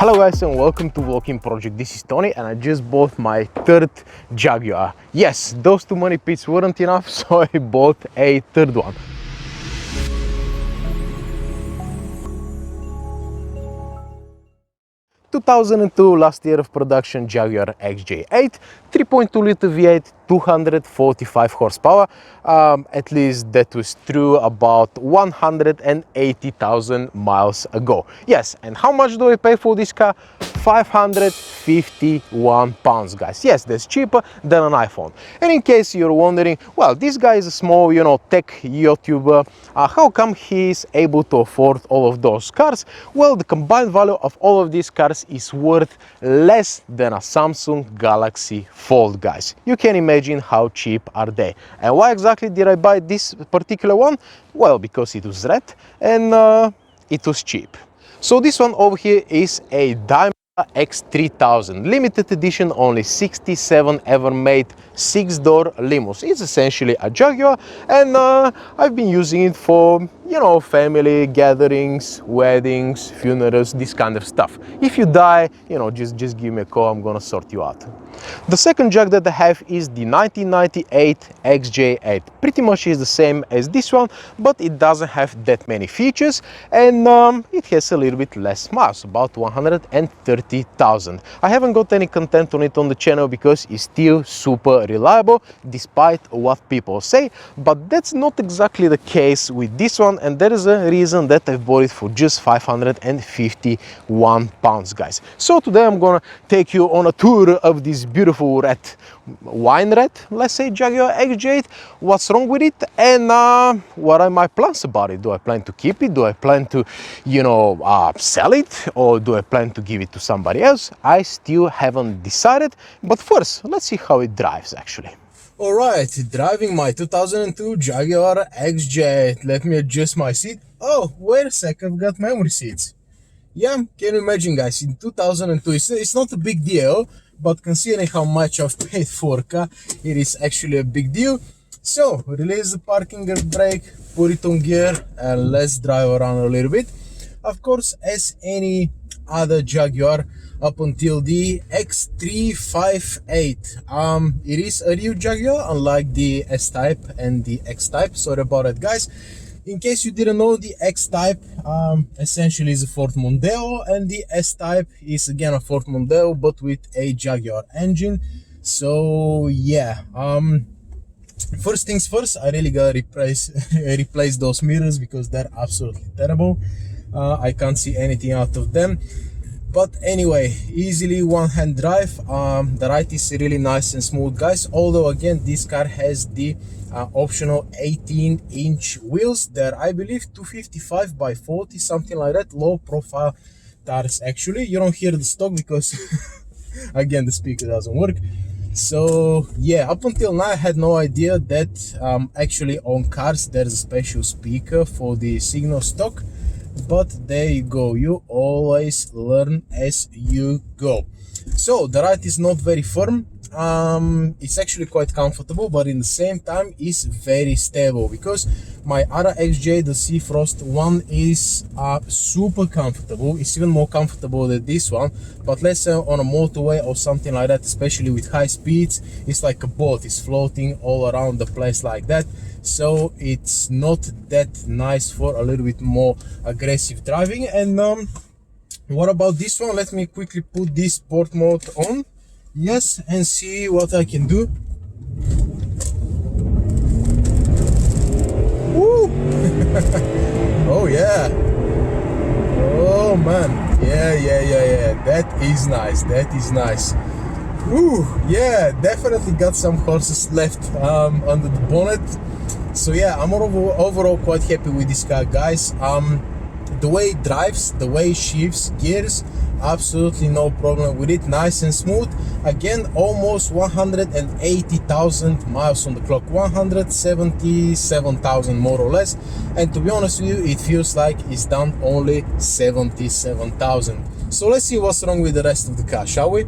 Hello guys and welcome to VoloKin Project. This is Tony and I just bought my third Jaguar. Yes, those two money pits weren't enough, so I bought a third one. 2002, last year of production, Jaguar XJ8, 3.2 liter V8, 245 horsepower. At least that was true about 180,000 miles ago. Yes, and how much do I pay for this car? 551 pounds, guys. Yes, that's cheaper than an iPhone. And in case you're wondering, well, this guy is a small, tech YouTuber. How come he's able to afford all of those cars? Well, the combined value of all of these cars is worth less than a Samsung Galaxy Fold, guys. You can imagine how cheap are they. And why exactly did I buy this particular one? Well, because it was red and it was cheap. So this one over here is a Jaguar X3000, limited edition, only 67 ever made 6-door limos. It's essentially a Jaguar, and I've been using it for, family gatherings, weddings, funerals, this kind of stuff. If you die, just give me a call, I'm gonna sort you out. The second Jag that I have is the 1998 XJ8. Pretty much is the same as this one, but it doesn't have that many features, and it has a little bit less miles, about 130,000. I haven't got any content on it on the channel because it's still super reliable, despite what people say, but that's not exactly the case with this one, and there is a reason that I bought it for just 551 pounds, guys. So today I'm gonna take you on a tour of this beautiful red, wine red, let's say, Jaguar XJ8. What's wrong with it, and what are my plans about it? Do I plan to keep it? Do I plan to, sell it? Or do I plan to give it to somebody else? I still haven't decided, but first, let's see how it drives actually. Alright, driving my 2002 Jaguar XJ8. Let me adjust my seat. Oh, wait a sec, I've got memory seats. Yeah, can you imagine, guys, in 2002, it's not a big deal, but considering how much I've paid for a car, it is actually a big deal. So, release the parking brake, put it on gear, and let's drive around a little bit. Of course, as any other Jaguar up until the X358, it is a new Jaguar, unlike the S-Type and the X-Type. Sorry about that, guys. In case you didn't know, the X-Type essentially is a Ford Mondeo, and the S-Type is again a Ford Mondeo but with a Jaguar engine. So yeah, first things first, I really gotta replace those mirrors because they're absolutely terrible. I can't see anything out of them. But anyway, easily one-hand drive. The ride is really nice and smooth, guys, although again this car has the optional 18-inch wheels. They're, I believe, 255 by 40, something like that, low profile tires. Actually, you don't hear the stock because again the speaker doesn't work. So yeah, up until now I had no idea that actually on cars there's a special speaker for the signal stock. But there you go, you always learn as you go. So the ride is not very firm. It's actually quite comfortable, but in the same time is very stable, because my other XJ, the Sea Frost one, is super comfortable. It's even more comfortable than this one, but let's say on a motorway or something like that, especially with high speeds, it's like a boat. It's floating all around the place like that, so it's not that nice for a little bit more aggressive driving. And what about this one? Let me quickly put this sport mode on. Yes, and see what I can do. Woo! Oh yeah. Oh man. Yeah. That is nice. That is nice. Woo! Yeah, definitely got some horses left under the bonnet. So yeah, I'm overall quite happy with this car, guys. The way it drives, the way it shifts gears, absolutely no problem with it. Nice and smooth. Again, almost 180,000 miles on the clock, 177,000 more or less. And to be honest with you, it feels like it's done only 77,000. So let's see what's wrong with the rest of the car, shall we?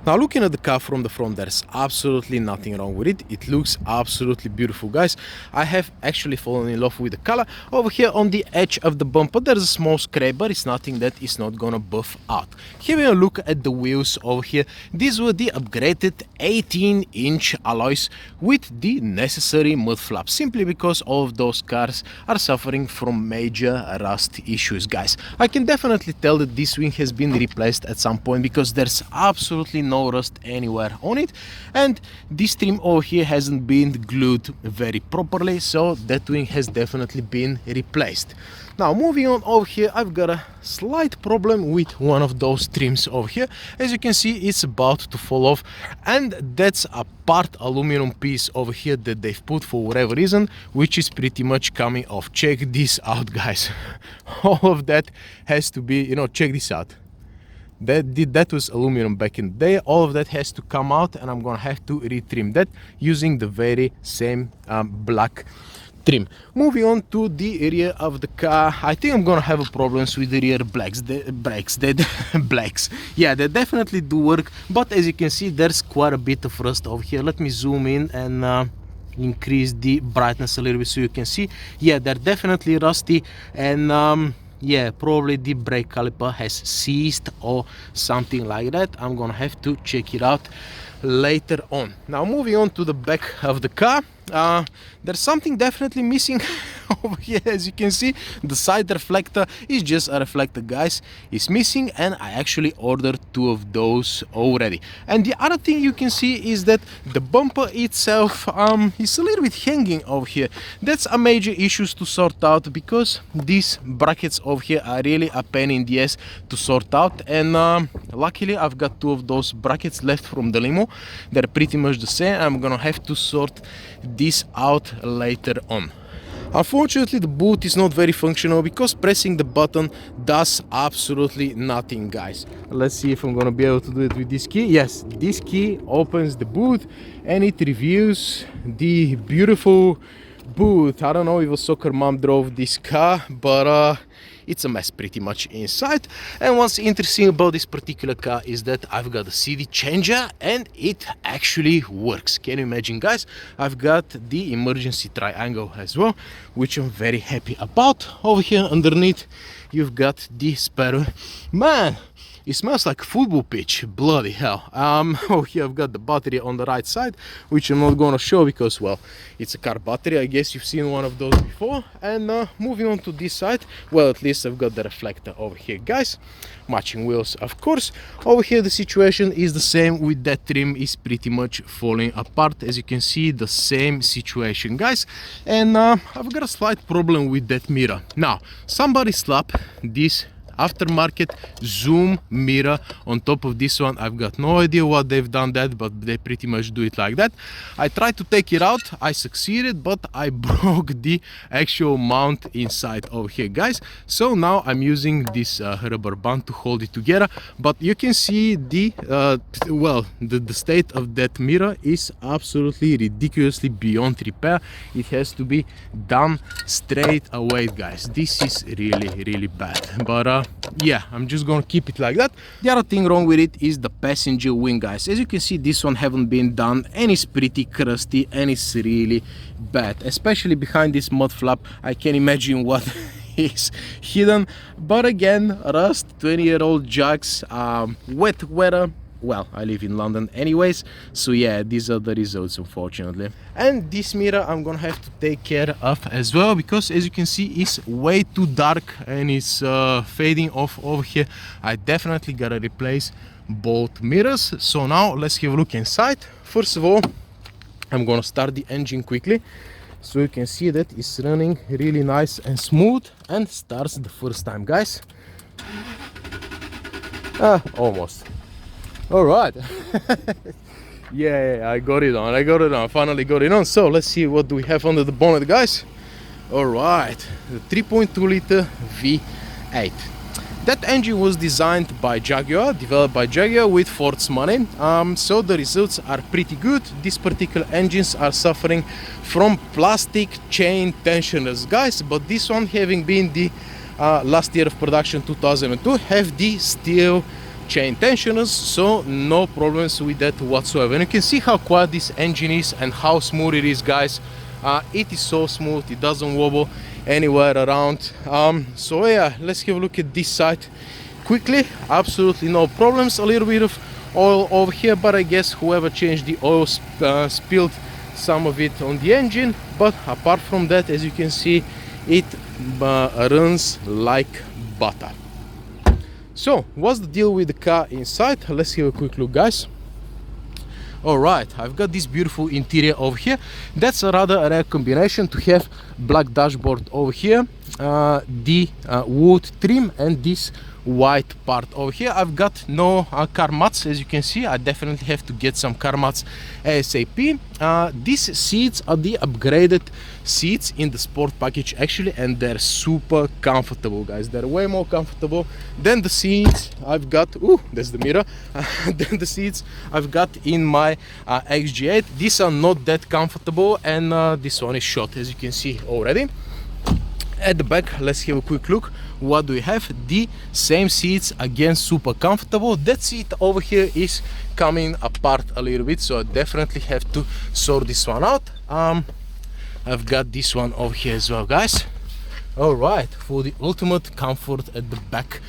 Now looking at the car from the front, there's absolutely nothing wrong with it. It looks absolutely beautiful, guys. I have actually fallen in love with the color. Over here on the edge of the bumper there's a small scrape, but it's nothing that is not gonna buff out. Having a look at the wheels over here, these were the upgraded 18-inch alloys with the necessary mud flaps, simply because all of those cars are suffering from major rust issues, guys. I can definitely tell that this wing has been replaced at some point because there's absolutely no rust anywhere on it, and this trim over here hasn't been glued very properly, so that wing has definitely been replaced. Now moving on over here, I've got a slight problem with one of those trims over here. As you can see, it's about to fall off, and that's a part aluminum piece over here that they've put for whatever reason, which is pretty much coming off. Check this out, guys. All of that has to be, you know, check this out. That was aluminum back in the day. All of that has to come out, and I'm gonna have to retrim that using the very same black trim. Moving on to the rear of the car, I think I'm gonna have problems with the rear brakes. Yeah, they definitely do work, but as you can see, there's quite a bit of rust over here. Let me zoom in and increase the brightness a little bit so you can see. Yeah, they're definitely rusty, and yeah, probably the brake caliper has seized or something like that. I'm gonna have to check it out later on. Now moving on to the back of the car, there's something definitely missing over here. As you can see, the side reflector is just a reflector, guys. It's missing, and I actually ordered 2 of those already. And the other thing you can see is that the bumper itself is a little bit hanging over here. That's a major issue to sort out, because these brackets over here are really a pain in the ass to sort out, and luckily I've got 2 of those brackets left from the limo. They're pretty much the same. I'm gonna have to sort this out later on. Unfortunately, the boot is not very functional because pressing the button does absolutely nothing, guys. Let's see if I'm gonna be able to do it with this key. Yes, this key opens the boot and it reveals the beautiful boot. I don't know if a soccer mom drove this car, but it's a mess pretty much inside. And what's interesting about this particular car is that I've got a CD changer and it actually works. Can you imagine, guys? I've got the emergency triangle as well, which I'm very happy about. Over here underneath you've got the spare. Man, it smells like a football pitch, bloody hell. Oh, here I've got the battery on the right side, which I'm not gonna show because, well, it's a car battery. I guess you've seen one of those before. And moving on to this side, well, at least I've got the reflector over here, guys. Matching wheels, of course. Over here the situation is the same with that trim, is pretty much falling apart. As you can see, the same situation, guys. And I've got a slight problem with that mirror. Now, somebody slapped this aftermarket zoom mirror on top of this one. I've got no idea what they've done that, but they pretty much do it like that. I tried to take it out, I succeeded, but I broke the actual mount inside over here, guys. So now I'm using this rubber band to hold it together, but you can see the the state of that mirror is absolutely ridiculously beyond repair. It has to be done straight away, guys. This is really bad, but yeah, I'm just gonna keep it like that. The other thing wrong with it is the passenger wing, guys. As you can see, this one haven't been done and it's pretty crusty and it's really bad, especially behind this mud flap. I can imagine what is hidden, but again, rust, 20-year-old Jags, wet weather. Well, I live in London anyways, so yeah, these are the results, unfortunately. And this mirror I'm gonna have to take care of as well, because as you can see, it's way too dark and it's fading off over here. I definitely gotta replace both mirrors. So now let's have a look inside. First of all, I'm gonna start the engine quickly so you can see that it's running really nice and smooth and starts the first time, guys. Almost. All right. yeah, I got it on. Finally got it on. So let's see what do we have under the bonnet, guys. All right, the 3.2 liter V8. That engine was designed by Jaguar, developed by Jaguar with Ford's money. So the results are pretty good. These particular engines are suffering from plastic chain tensioners, guys, but this one, having been the last year of production, 2002, have the steel chain tensioners, so no problems with that whatsoever. And you can see how quiet this engine is and how smooth it is, guys. It is so smooth, it doesn't wobble anywhere around. So yeah, let's have a look at this side quickly. Absolutely no problems. A little bit of oil over here, but I guess whoever changed the oil spilled some of it on the engine. But apart from that, as you can see, it runs like butter. So what's the deal with the car inside? Let's have a quick look, guys. Alright, I've got this beautiful interior over here. That's a rather rare combination to have black dashboard over here, the wood trim, and this white part over here. I've got no car mats, as you can see. I definitely have to get some car mats ASAP. These seats are the upgraded seats in the sport package actually, and they're super comfortable, guys. They're way more comfortable than the seats I've got. Ooh, that's the mirror. Than the seats I've got in my XJ8. These are not that comfortable, and this one is short, as you can see already. At the back, let's have a quick look. What do we have? The same seats, again, super comfortable. That seat over here is coming apart a little bit, so I definitely have to sort this one out. I've got this one over here as well, guys. All right, for the ultimate comfort at the back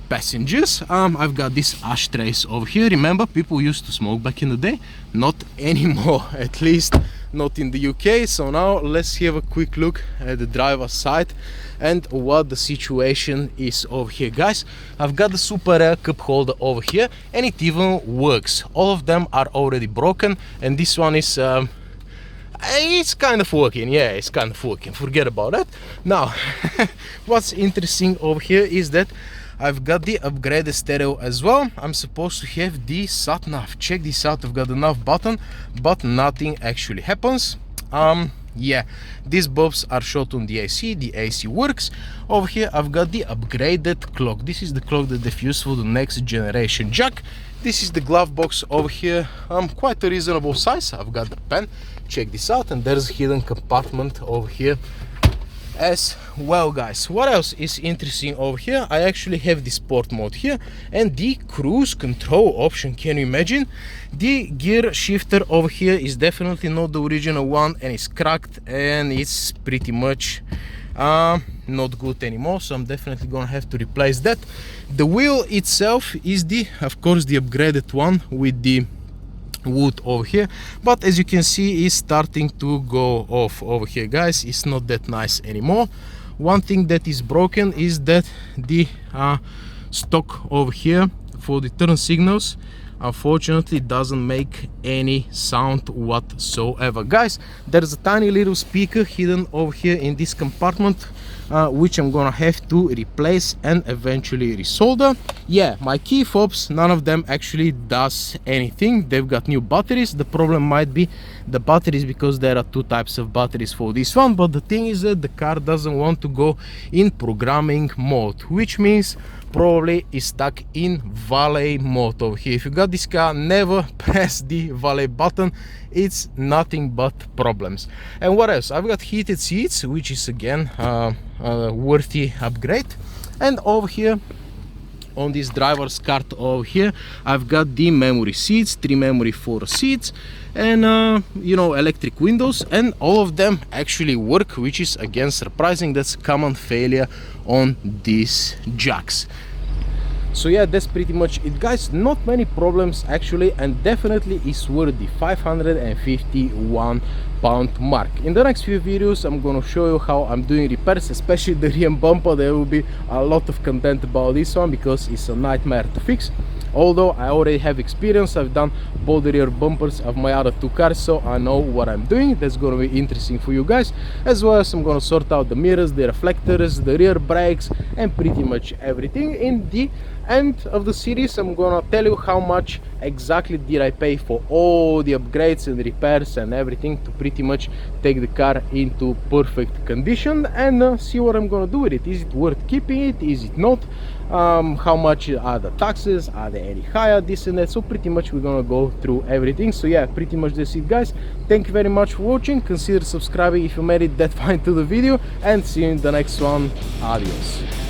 passengers, I've got these ashtrays over here. Remember, people used to smoke back in the day? Not anymore, at least not in the UK. So now let's have a quick look at the driver's side and what the situation is over here, guys. I've got the super rare cup holder over here, and it even works. All of them are already broken, and this one is it's kind of working. Yeah, it's kind of working, forget about that. Now what's interesting over here is that I've got the upgraded stereo as well. I'm supposed to have the sat nav. Check this out. I've got the nav button, but nothing actually happens. Yeah, these bulbs are short on the AC. The AC works. Over here I've got the upgraded clock. This is the clock that they've used for the next generation jack. This is the glove box over here. Quite a reasonable size. I've got the pen. Check this out, and there's a hidden compartment over here as well, guys. What else is interesting over here? I actually have the sport mode here and the cruise control option. Can you imagine? The gear shifter over here is definitely not the original one, and it's cracked, and it's pretty much not good anymore, so I'm definitely gonna have to replace that. The wheel itself is of course the upgraded one with the wood over here, but as you can see, it's starting to go off over here, guys. It's not that nice anymore. One thing that is broken is that the stock over here for the turn signals unfortunately doesn't make any sound whatsoever, guys. There's a tiny little speaker hidden over here in this compartment, which I'm gonna have to replace and eventually resolder. Yeah, my key fobs, none of them actually does anything. They've got new batteries. The problem might be the batteries, because there are two types of batteries for this one, but the thing is that the car doesn't want to go in programming mode, which means probably is stuck in valet mode over here. If you got this car, never press the valet button. It's nothing but problems. And what else? I've got heated seats, which is again a worthy upgrade. And over here on this driver's cart over here, I've got the memory seats, 3 memory 4 seats, and you know, electric windows, and all of them actually work, which is again surprising. That's a common failure on these Jags. So yeah, that's pretty much it, guys. Not many problems actually, and definitely is worth the £551 mark. In the next few videos I'm gonna show you how I'm doing repairs, especially the rear bumper. There will be a lot of content about this one because it's a nightmare to fix. Although I already have experience, I've done both the rear bumpers of my other 2 cars, so I know what I'm doing. That's gonna be interesting for you guys, as well as I'm gonna sort out the mirrors, the reflectors, the rear brakes, and pretty much everything. In the end of the series I'm gonna tell you how much exactly did I pay for all the upgrades and repairs and everything to pretty much take the car into perfect condition, and see what I'm gonna do with it. Is it worth keeping it? Is it not? How much are the taxes? Are they any higher? This and that. So pretty much we're gonna go through everything. So yeah, pretty much that's it, guys. Thank you very much for watching. Consider subscribing if you made it that far into the video, and see you in the next one. Adios.